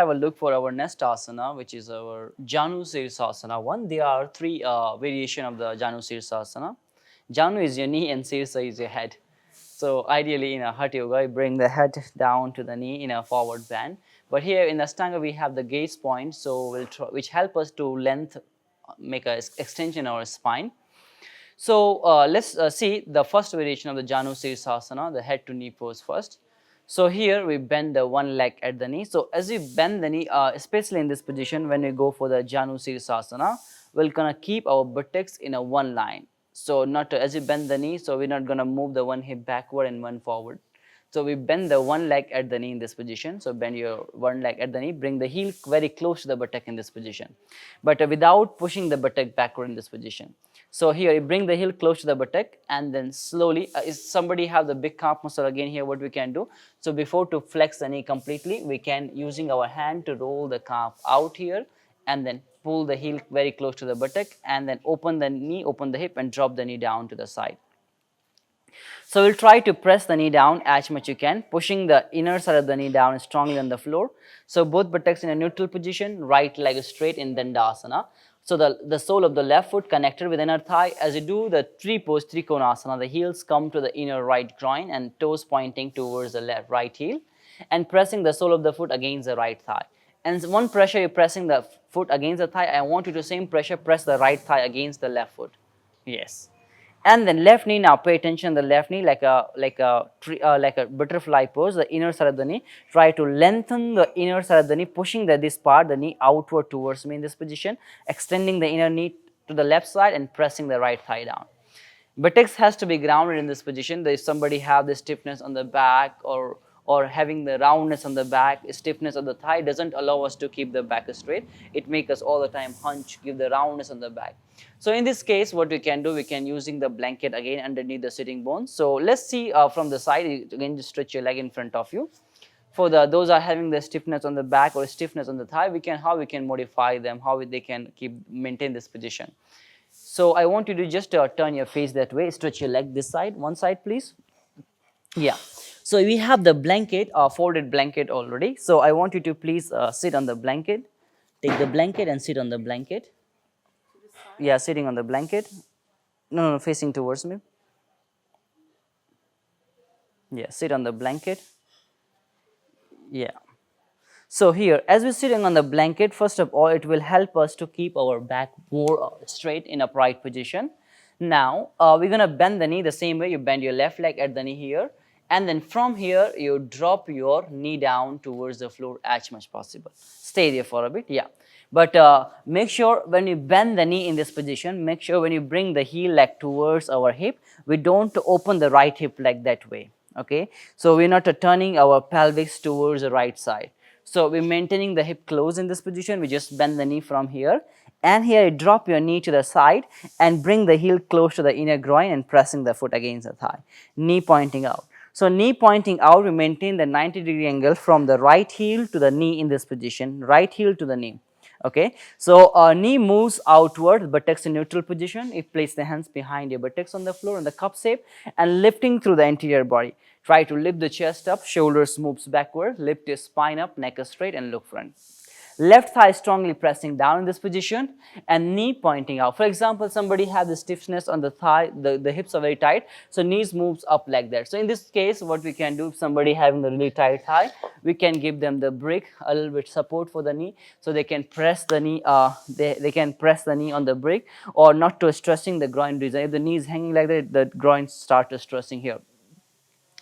have a look for our next asana, which is our Janu Shirshasana one. There are three variations of the Janu Shirshasana. Janu is your knee and Shirsa is your head. So ideally in a Hatha Yoga, you bring the head down to the knee in a forward bend. But here in Ashtanga, we have the gaze point, so which help us to make a extension of our spine. So let's see the first variation of the Janu Shirshasana, the head to knee pose first. So here we bend the one leg at the knee. So as we bend the knee, especially in this position, when we go for the Janu Shirshasana, we're gonna keep our buttocks in a one line. So not to, as we bend the knee, so we're not gonna move the one hip backward and one forward. So we bend the one leg at the knee in this position. So bend your one leg at the knee, bring the heel very close to the buttock in this position, but without pushing the buttock backward in this position. So here you bring the heel close to the buttock and then slowly, if somebody have the big calf muscle again here, what we can do, so before to flex the knee completely, we can using our hand to roll the calf out here and then pull the heel very close to the buttock and then open the knee, open the hip and drop the knee down to the side. So we'll try to press the knee down as much you can, pushing the inner side of the knee down strongly on the floor. So both buttocks in a neutral position, right leg straight in Dandasana. So the sole of the left foot connected with inner thigh. As you do the tree pose, Trikonasana, the heels come to the inner right groin and toes pointing towards the right heel and pressing the sole of the foot against the right thigh. And one pressure, you're pressing the foot against the thigh. I want you to same pressure, press the right thigh against the left foot. Yes. And then left knee, now pay attention, the left knee like a butterfly pose, the inner side of the knee. Try to lengthen the inner side of the knee, pushing this part, the knee outward towards me in this position, extending the inner knee to the left side and pressing the right thigh down. Buttocks has to be grounded in this position. If somebody have the stiffness on the back or having the roundness on the back, stiffness of the thigh doesn't allow us to keep the back straight. It makes us all the time hunch, give the roundness on the back. So in this case, what we can do, we can using the blanket again underneath the sitting bones. So let's see from the side, again just stretch your leg in front of you. For those are having the stiffness on the back or stiffness on the thigh, how we can modify them, how they can maintain this position. So I want you to just turn your face that way, stretch your leg this side, one side please. Yeah. So we have the blanket, folded blanket already. So I want you to please sit on the blanket. Take the blanket and sit on the blanket. Yeah, sitting on the blanket. No, facing towards me. Yeah, sit on the blanket. Yeah. So here, as we're sitting on the blanket, first of all, it will help us to keep our back more straight in upright position. Now, we're going to bend the knee the same way. You bend your left leg at the knee here. And then from here, you drop your knee down towards the floor as much possible. Stay there for a bit, yeah. But make sure when you bend the knee in this position, make sure when you bring the heel leg towards our hip, we don't open the right hip leg that way, okay? So we're not turning our pelvis towards the right side. So we're maintaining the hip close in this position. We just bend the knee from here. And here you drop your knee to the side and bring the heel close to the inner groin and pressing the foot against the thigh. Knee pointing out. So knee pointing out, we maintain the 90-degree angle from the right heel to the knee in this position, right heel to the knee. Okay, so knee moves outward, buttocks in neutral position. You place the hands behind your buttocks on the floor in the cup shape and lifting through the interior body. Try to lift the chest up, shoulders moves backward, lift your spine up, neck straight and look front. Left thigh strongly pressing down in this position and knee pointing out. For example, somebody has the stiffness on the thigh, the hips are very tight, so knees moves up like that. So in this case, what we can do, if somebody having the really tight thigh, we can give them the brick, a little bit support for the knee, so they can press the knee, they can press the knee on the brick or not to stressing the groin region. If the knee is hanging like that, the groin start to stressing here.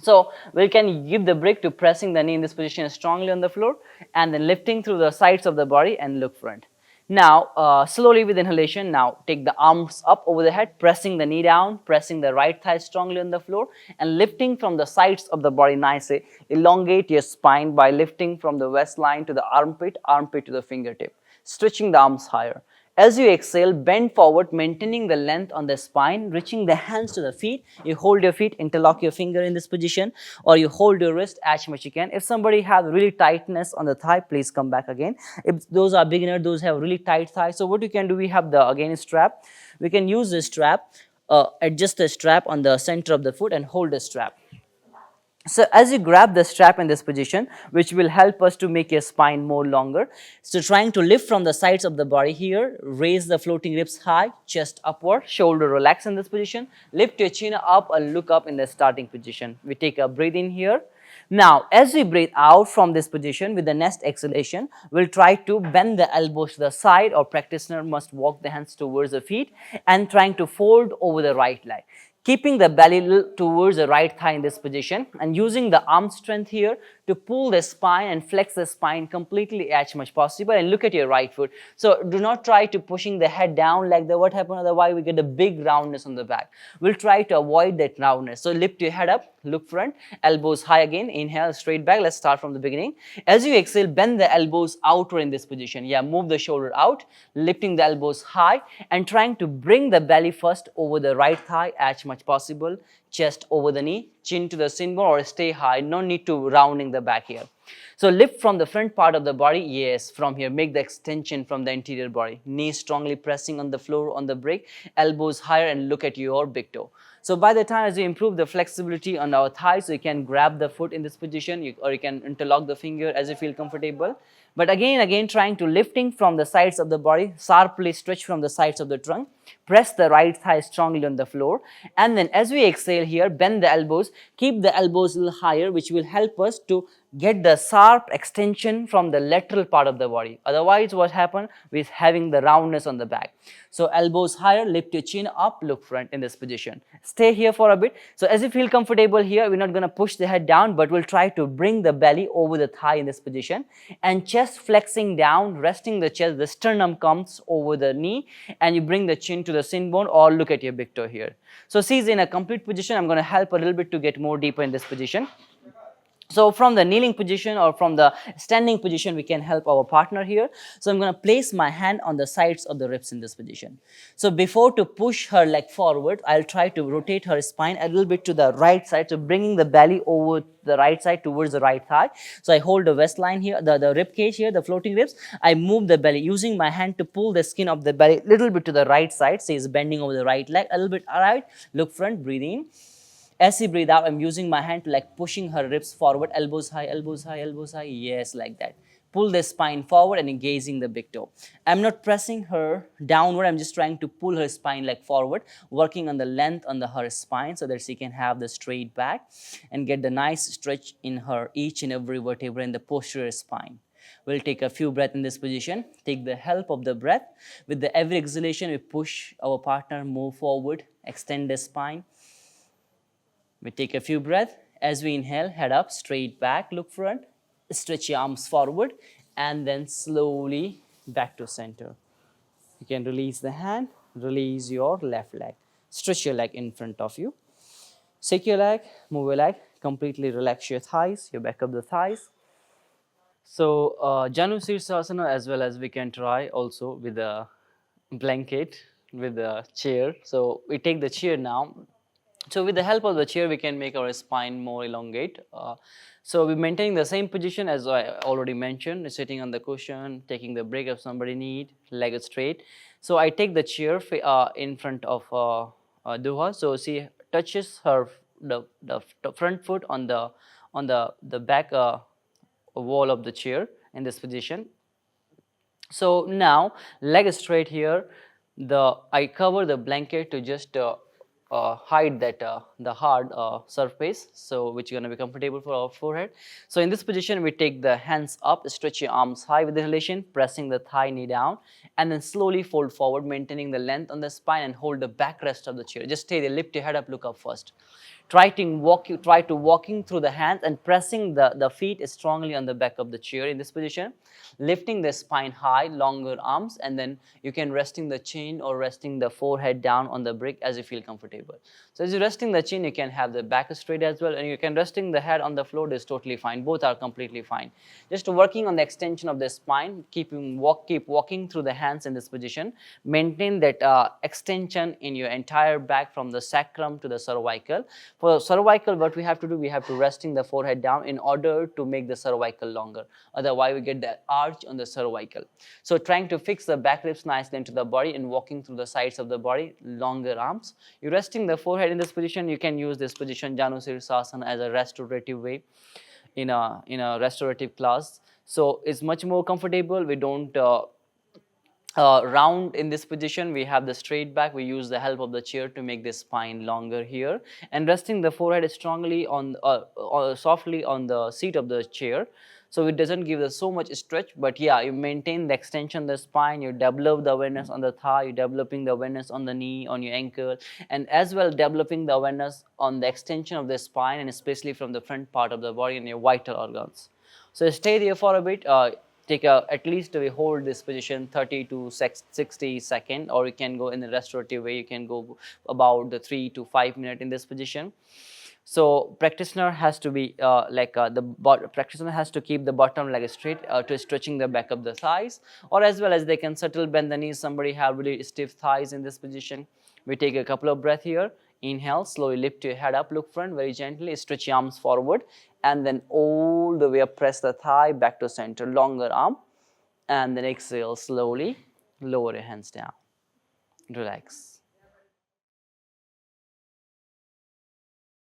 So we can give the brick to pressing the knee in this position strongly on the floor and then lifting through the sides of the body and look front. Now slowly with inhalation, now take the arms up over the head, pressing the knee down, pressing the right thigh strongly on the floor and lifting from the sides of the body nicely. Elongate your spine by lifting from the waistline to the armpit, armpit to the fingertip, stretching the arms higher. As you exhale, bend forward, maintaining the length on the spine, reaching the hands to the feet. You hold your feet, interlock your finger in this position, or you hold your wrist as much as you can. If somebody has really tightness on the thigh, please come back again. If those are beginners, those have really tight thigh. So what you can do, we have the, again, strap. We can use this strap, adjust the strap on the center of the foot and hold the strap. So as you grab the strap in this position, which will help us to make your spine more longer. So trying to lift from the sides of the body here, raise the floating ribs high, chest upward, shoulder relax in this position, lift your chin up and look up in the starting position. We take a breath in here. Now, as we breathe out from this position with the next exhalation, we'll try to bend the elbows to the side, or practitioner must walk the hands towards the feet and trying to fold over the right leg. Keeping the belly towards the right thigh in this position and using the arm strength here to pull the spine and flex the spine completely as much possible, and look at your right foot. So do not try to pushing the head down like that. What happens otherwise, we get a big roundness on the back. We'll try to avoid that roundness. So lift your head up, look front, elbows high again, inhale, straight back. Let's start from the beginning. As you exhale, bend the elbows outward in this position. Yeah, move the shoulder out, lifting the elbows high and trying to bring the belly first over the right thigh as much possible, chest over the knee, chin to the shin bone, or stay high. No need to rounding the back here. So lift from the front part of the body. Yes, from here, make the extension from the interior body. Knees strongly pressing on the floor on the brick, elbows higher, and look at your big toe. So by the time as you improve the flexibility on our thighs, so you can grab the foot in this position, or you can interlock the finger as you feel comfortable. But again trying to lifting from the sides of the body, sharply stretch from the sides of the trunk, press the right thigh strongly on the floor, and then as we exhale here, bend the elbows, keep the elbows a little higher, which will help us to get the sharp extension from the lateral part of the body. Otherwise, what happens with having the roundness on the back. So elbows higher, lift your chin up, look front in this position. Stay here for a bit. So as you feel comfortable here, we're not going to push the head down, but we'll try to bring the belly over the thigh in this position, and chest flexing down, resting the chest, the sternum comes over the knee, and you bring the chin to the shin bone, or look at your big toe here. So seize in a complete position. I'm going to help a little bit to get more deeper in this position. So from the kneeling position or from the standing position, we can help our partner here. So I'm going to place my hand on the sides of the ribs in this position. So before to push her leg forward, I'll try to rotate her spine a little bit to the right side, so bringing the belly over the right side towards the right thigh. So I hold the waistline here, the rib cage here, the floating ribs. I move the belly using my hand to pull the skin of the belly a little bit to the right side. So it's bending over the right leg a little bit. All right, look front, breathe in. As you breathe out, I'm using my hand to like pushing her ribs forward, elbows high, elbows high, elbows high. Yes, like that. Pull the spine forward and engaging the big toe. I'm not pressing her downward. I'm just trying to pull her spine like forward, working on the length on her spine so that she can have the straight back and get the nice stretch in her each and every vertebra in the posterior spine. We'll take a few breaths in this position. Take the help of the breath. With the every exhalation, we push our partner, move forward, extend the spine. We take a few breaths. As we inhale, head up, straight back, look front, stretch your arms forward, and then slowly back to center. You can release the hand, release your left leg. Stretch your leg in front of you. Shake your leg, move your leg, completely relax your thighs, your back of the thighs. So Janu Shirshasana, as well as we can try also with a blanket, with a chair. So we take the chair now. So with the help of the chair, we can make our spine more elongate. So we're maintaining the same position as I already mentioned, sitting on the cushion, taking the break if somebody need, leg straight. So I take the chair in front of Duha. So she touches her the front foot on the back wall of the chair in this position. So now leg straight here. I cover the blanket to just hide that the hard surface, so which is going to be comfortable for our forehead. So in this position, we take the hands up, stretch your arms high with inhalation, pressing the thigh knee down, and then slowly fold forward, maintaining the length on the spine, and hold the backrest of the chair. Just stay there, lift your head up, look up first. Try to walking through the hands and pressing the feet strongly on the back of the chair in this position, lifting the spine high, longer arms, and then you can resting the chin or resting the forehead down on the brick as you feel comfortable. So as you're resting the chin, you can have the back straight as well, and you can resting the head on the floor. Is totally fine. Both are completely fine. Just working on the extension of the spine, keep walking through the hands in this position. Maintain that extension in your entire back from the sacrum to the cervical. For cervical, what we have to do, we have to resting the forehead down in order to make the cervical longer. Otherwise, we get that arch on the cervical. So trying to fix the back ribs nicely into the body and walking through the sides of the body, longer arms. You're resting the forehead in this position. You can use this position, Janu Shirshasana, as a restorative way in a restorative class. So it's much more comfortable. We don't round in this position. We have the straight back. We use the help of the chair to make the spine longer here, and resting the forehead strongly on softly on the seat of the chair, so it doesn't give us so much stretch, but yeah, you maintain the extension of the spine. You develop the awareness on the thigh, you're developing the awareness on the knee, on your ankle, and as well developing the awareness on the extension of the spine, and especially from the front part of the body and your vital organs. So stay there for a bit. At least we hold this position 30 to 60 seconds, or you can go in the restorative way. You can go about the 3 to 5 minutes in this position. So practitioner has to be practitioner has to keep the bottom leg straight to stretching the back of the thighs, or as well as they can subtle bend the knees. Somebody have really stiff thighs in this position. We take a couple of breaths here. Inhale, slowly lift your head up, look front very gently, stretch your arms forward, and then all the way up, press the thigh back to center, longer arm, and then exhale slowly, lower your hands down, relax.